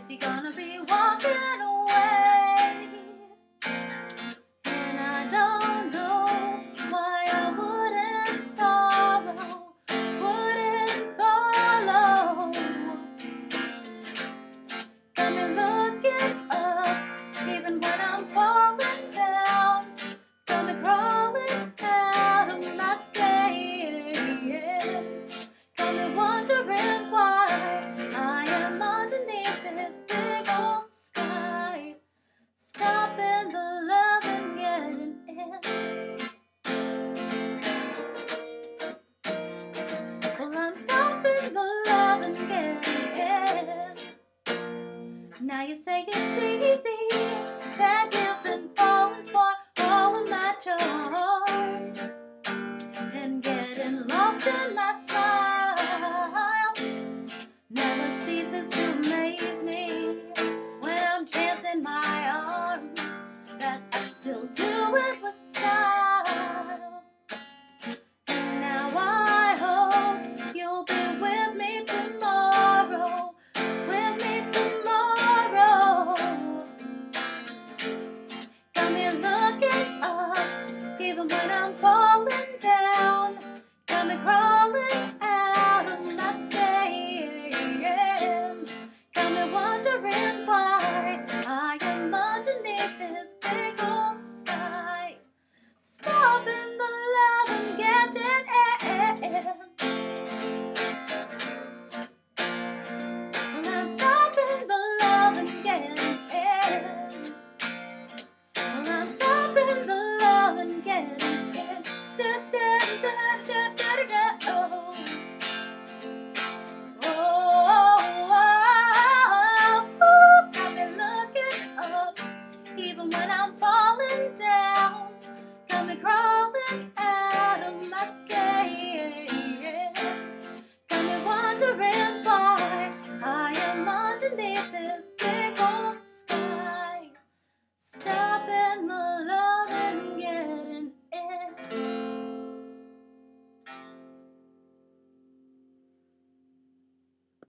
if you're gonna be walking away. And I don't know why I wouldn't follow. Got me looking up, even when I'm falling down. Got me crawling out of my skin. Got me wondering why I am underneath this big old sky. Stopping the love and getting in. Well, I'm stopping the love and getting in. Now you say it's easy, that you've been falling for all of my charms and getting lost in my smile. Never ceases to amaze me when I'm chancing my arms, that I still do it with style. And now I hope you'll be with me tomorrow. With me tomorrow. Got me looking up, even when I'm falling down. Got me crawling out of my skin. Got me wondering why I am underneath this big old sky. Stopping the love and getting in. I'm stopping the love and getting in. I'm stopping the love and getting in. Da, da, da, da, da, da, da. Oh, oh, oh, oh. Got me looking up, even when I'm falling down. Got me crawling out of my skin. Got me wondering why I am underneath this